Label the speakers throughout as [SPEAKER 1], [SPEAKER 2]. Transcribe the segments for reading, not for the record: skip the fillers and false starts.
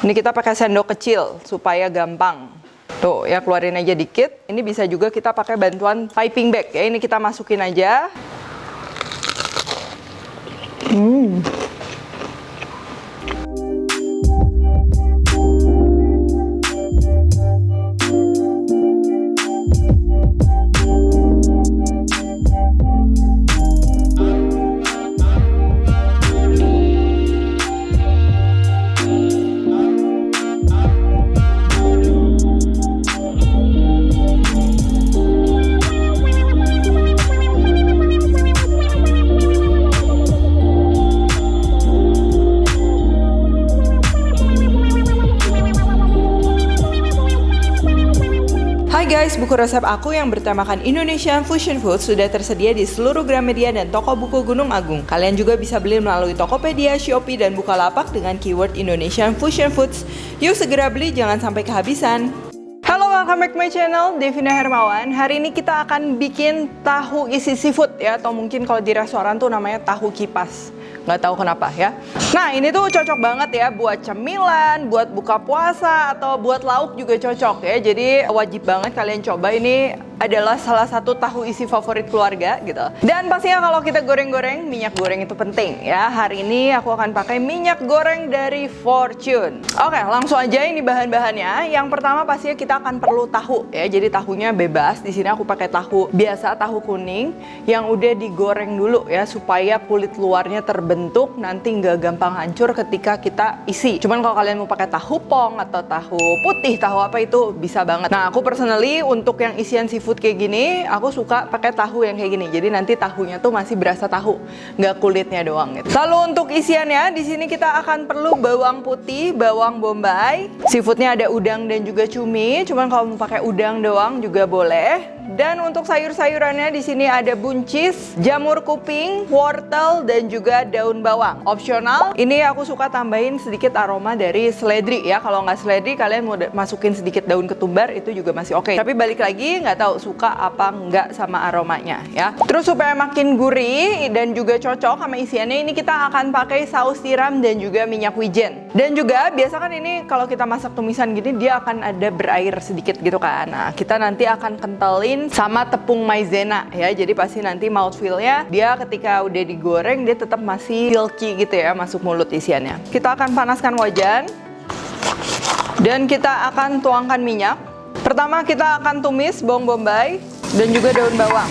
[SPEAKER 1] Ini kita pakai sendok kecil supaya gampang. Tuh ya, keluarin aja dikit. Ini bisa juga kita pakai bantuan piping bag ya. Ini kita masukin aja. Hai guys, buku resep aku yang bertemakan Indonesian Fusion Food sudah tersedia di seluruh Gramedia dan toko buku Gunung Agung. Kalian juga bisa beli melalui Tokopedia, Shopee, dan Bukalapak dengan keyword Indonesian Fusion Foods. Yuk segera beli, jangan sampai kehabisan. Halo, welcome back to my channel, Devina Hermawan. Hari ini kita akan bikin tahu isi seafood ya, atau mungkin kalau di restoran tuh namanya tahu kipas. Nggak tahu kenapa ya. Nah, ini tuh cocok banget ya buat cemilan, buat buka puasa, atau buat lauk juga cocok ya. Jadi wajib banget kalian coba. Ini adalah salah satu tahu isi favorit keluarga gitu. Dan pastinya kalau kita goreng-goreng, minyak goreng itu penting ya. Hari ini aku akan pakai minyak goreng dari Fortune. Oke, langsung aja ini bahan-bahannya. Yang pertama pastinya kita akan perlu tahu ya. Jadi tahunya bebas. Di sini aku pakai tahu biasa, tahu kuning yang udah digoreng dulu ya, supaya kulit luarnya terbentuk, nanti nggak gampang hancur ketika kita isi. Cuman kalau kalian mau pakai tahu pong atau tahu putih, tahu apa itu bisa banget. Nah, aku personally untuk yang isian seafood kayak gini, aku suka pakai tahu yang kayak gini. Jadi nanti tahunya tuh masih berasa tahu, nggak kulitnya doang gitu. Lalu untuk isiannya, di sini kita akan perlu bawang putih, bawang bombay. Seafoodnya ada udang dan juga cumi. Cuman kalau mau pakai udang doang juga boleh. Dan untuk sayur-sayurannya di sini ada buncis, jamur kuping, wortel, dan juga daun bawang. Opsional. Ini aku suka tambahin sedikit aroma dari seledri ya. Kalau nggak seledri, kalian mau masukin sedikit daun ketumbar itu juga masih oke. Tapi balik lagi, nggak tahu suka apa nggak sama aromanya ya. Terus supaya makin gurih dan juga cocok sama isiannya, ini kita akan pakai saus tiram dan juga minyak wijen. Dan juga biasa kan ini kalau kita masak tumisan gini, dia akan ada berair sedikit gitu kan. Nah, kita nanti akan kentalin sama tepung maizena ya. Jadi pasti nanti mouthfeel-nya dia ketika udah digoreng dia tetap masih silky gitu ya, masuk mulut isiannya. Kita akan panaskan wajan dan kita akan tuangkan minyak. Pertama kita akan tumis bawang bombay dan juga daun bawang.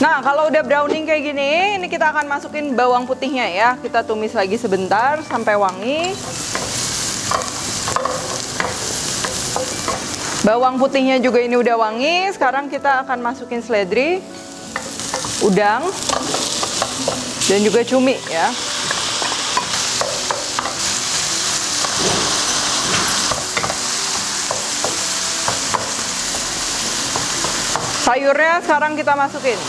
[SPEAKER 1] Nah, kalau udah browning kayak gini, ini kita akan masukin bawang putihnya ya. Kita tumis lagi sebentar sampai wangi. Bawang putihnya juga ini udah wangi. Sekarang kita akan masukin seledri, udang, dan juga cumi ya. Sayurnya sekarang kita masukin.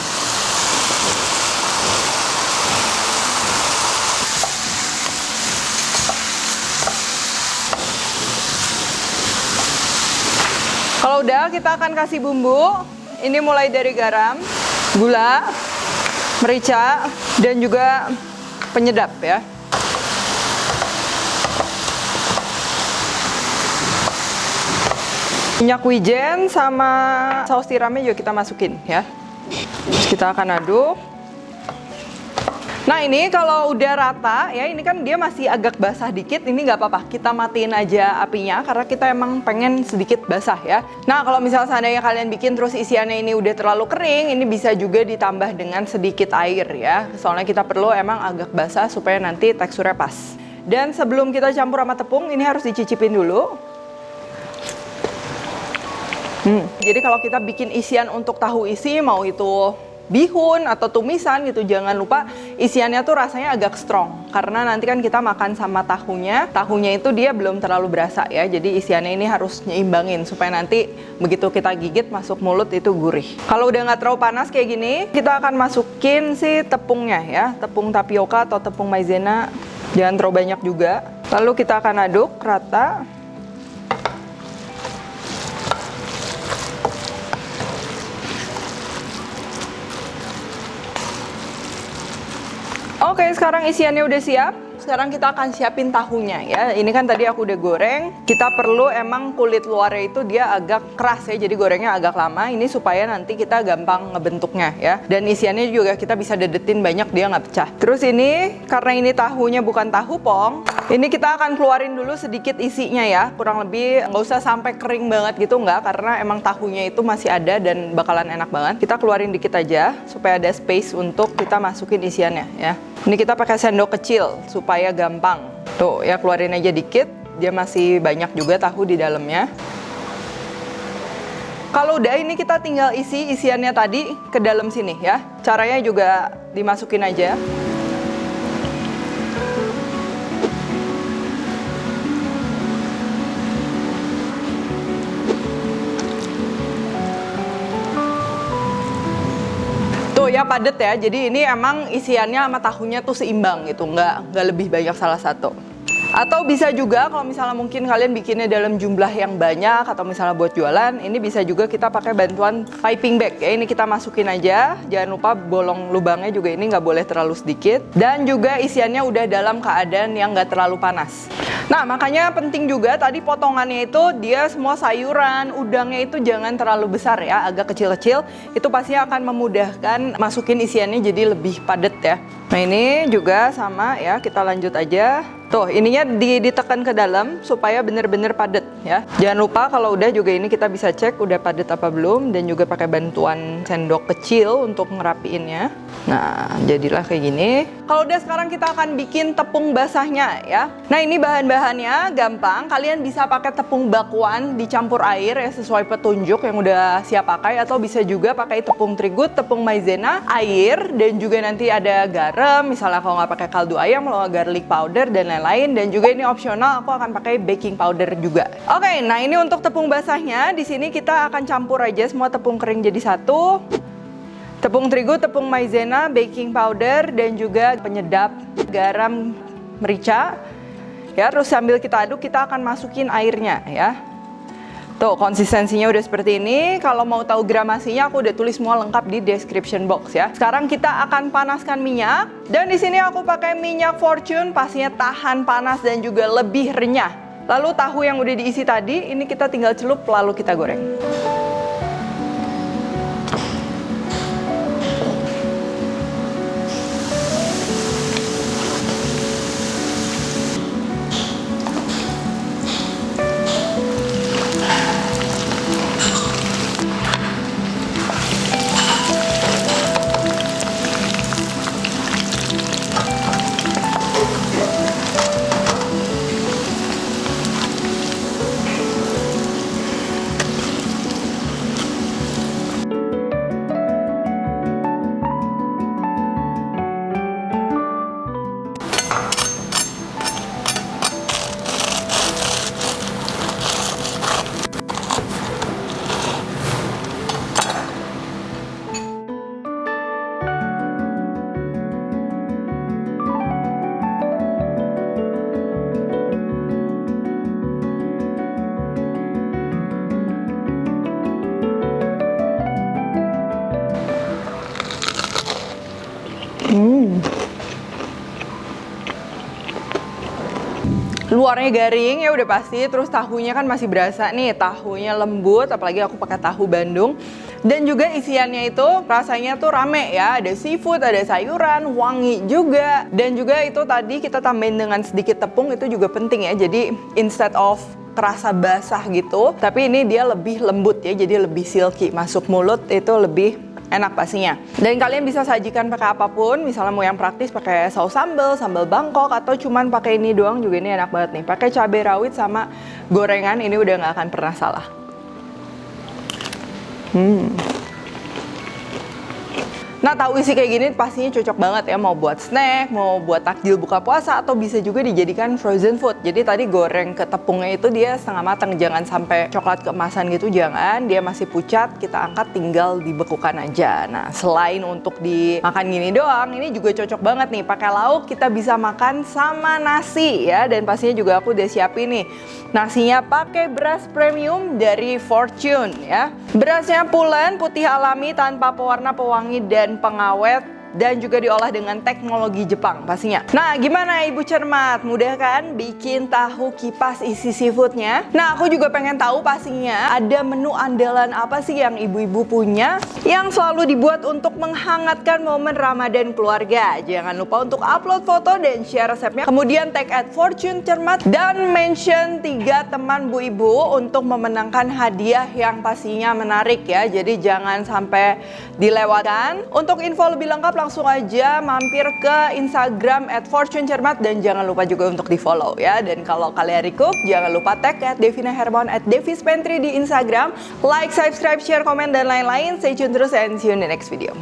[SPEAKER 1] Kalau udah, kita akan kasih bumbu. Ini mulai dari garam, gula, merica, dan juga penyedap ya. Minyak wijen sama saus tiramnya juga kita masukin ya. Terus kita akan aduk. Nah, ini kalau udah rata ya, ini kan dia masih agak basah dikit, ini nggak apa-apa, kita matiin aja apinya karena kita emang pengen sedikit basah ya. Nah, kalau misalnya seandainya kalian bikin terus isiannya ini udah terlalu kering, ini bisa juga ditambah dengan sedikit air ya. Soalnya kita perlu emang agak basah supaya nanti teksturnya pas. Dan sebelum kita campur sama tepung, ini harus dicicipin dulu. Jadi kalau kita bikin isian untuk tahu isi, mau itu bihun atau tumisan gitu, jangan lupa isiannya tuh rasanya agak strong karena nanti kan kita makan sama tahunya itu dia belum terlalu berasa ya. Jadi isiannya ini harus nyeimbangin supaya nanti begitu kita gigit masuk mulut itu gurih. Kalau udah nggak terlalu panas kayak gini, kita akan masukin si tepungnya ya, tepung tapioka atau tepung maizena, jangan terlalu banyak juga. Lalu kita akan aduk rata. Oke, sekarang isiannya udah siap. Sekarang kita akan siapin tahunya ya. Ini kan tadi aku udah goreng. Kita perlu emang kulit luarnya itu dia agak keras ya, jadi gorengnya agak lama. Ini supaya nanti kita gampang ngebentuknya ya. Dan isiannya juga kita bisa dedetin banyak, dia nggak pecah. Terus ini, karena ini tahunya bukan tahu pong, ini kita akan keluarin dulu sedikit isinya ya. Kurang lebih nggak usah sampai kering banget gitu, nggak. Karena emang tahunya itu masih ada dan bakalan enak banget. Kita keluarin dikit aja supaya ada space untuk kita masukin isiannya ya. Ini kita pakai sendok kecil supaya gampang. Tuh ya, keluarin aja dikit. Dia masih banyak juga tahu di dalamnya. Kalau udah, ini kita tinggal isi isiannya tadi ke dalam sini ya. Caranya juga dimasukin aja. Tuh ya, padet ya. Jadi ini emang isiannya sama tahunya tuh seimbang gitu, nggak lebih banyak salah satu. Atau bisa juga kalau misalnya mungkin kalian bikinnya dalam jumlah yang banyak atau misalnya buat jualan, ini bisa juga kita pakai bantuan piping bag ya. Ini kita masukin aja, jangan lupa bolong lubangnya juga ini nggak boleh terlalu sedikit. Dan juga isiannya udah dalam keadaan yang nggak terlalu panas. Nah, makanya penting juga tadi potongannya itu dia semua sayuran, udangnya itu jangan terlalu besar ya, agak kecil-kecil. Itu pasti akan memudahkan masukin isiannya jadi lebih padat ya. Nah, ini juga sama ya, kita lanjut aja. Tuh, ininya ditekan ke dalam supaya bener-bener padat ya. Jangan lupa kalau udah juga ini kita bisa cek udah padat apa belum, dan juga pakai bantuan sendok kecil untuk ngerapiinnya. Nah, jadilah kayak gini. Kalau udah, sekarang kita akan bikin tepung basahnya ya. Nah, ini bahan-bahannya gampang. Kalian bisa pakai tepung bakwan dicampur air ya, sesuai petunjuk yang udah siap pakai, atau bisa juga pakai tepung terigu, tepung maizena, air, dan juga nanti ada garam. Misalnya kalau nggak pakai kaldu ayam, kalau nggak garlic powder dan lain-lain. Dan juga ini opsional, aku akan pakai baking powder juga. Oke, nah ini untuk tepung basahnya. Di sini kita akan campur aja semua tepung kering jadi satu. Tepung terigu, tepung maizena, baking powder, dan juga penyedap, garam, merica. Ya, terus sambil kita aduk, kita akan masukin airnya ya. Tuh, konsistensinya udah seperti ini. Kalau mau tahu gramasinya, aku udah tulis semua lengkap di description box ya. Sekarang kita akan panaskan minyak. Dan di sini aku pakai minyak Fortune, pastinya tahan panas dan juga lebih renyah. Lalu tahu yang udah diisi tadi, ini kita tinggal celup lalu kita goreng. Luarnya garing ya udah pasti, terus tahunya kan masih berasa nih, tahunya lembut, apalagi aku pakai tahu Bandung. Dan juga isiannya itu rasanya tuh rame ya, ada seafood, ada sayuran, wangi juga. Dan juga itu tadi kita tambahin dengan sedikit tepung, itu juga penting ya. Jadi instead of kerasa basah gitu, tapi ini dia lebih lembut ya, jadi lebih silky, masuk mulut itu lebih enak pastinya. Dan kalian bisa sajikan pakai apapun, misalnya mau yang praktis pakai saus sambal, sambal Bangkok, atau cuman pakai ini doang juga ini enak banget nih. Pakai cabai rawit sama gorengan, ini udah nggak akan pernah salah. Nah, tahu isi kayak gini pastinya cocok banget ya, mau buat snack, mau buat takjil buka puasa, atau bisa juga dijadikan frozen food. Jadi tadi goreng ke tepungnya itu dia setengah matang, jangan sampai coklat keemasan gitu, jangan. Dia masih pucat, kita angkat tinggal dibekukan aja. Nah, selain untuk dimakan gini doang, ini juga cocok banget nih pakai lauk, kita bisa makan sama nasi ya. Dan pastinya juga aku udah siapin nih nasinya pakai beras premium dari Fortune ya. Berasnya pulen, putih alami, tanpa pewarna, pewangi, dan pengawet. dan juga diolah dengan teknologi Jepang pastinya. Nah, gimana Ibu Cermat? Mudah kan bikin tahu kipas isi seafoodnya? Nah, aku juga pengen tahu pastinya ada menu andalan apa sih yang ibu-ibu punya yang selalu dibuat untuk menghangatkan momen Ramadan keluarga. Jangan lupa untuk upload foto dan share resepnya. Kemudian tag @fortunecermat dan mention 3 teman Bu Ibu untuk memenangkan hadiah yang pastinya menarik ya. Jadi jangan sampai dilewatkan. Untuk info lebih lengkap langsung aja mampir ke Instagram @fortunecermat dan jangan lupa juga untuk di follow ya. Dan kalau kalian recook jangan lupa tag @devinahermawan @devispantry di Instagram. Like, subscribe, share, komen dan lain-lain. Stay tune terus and see you in the next video.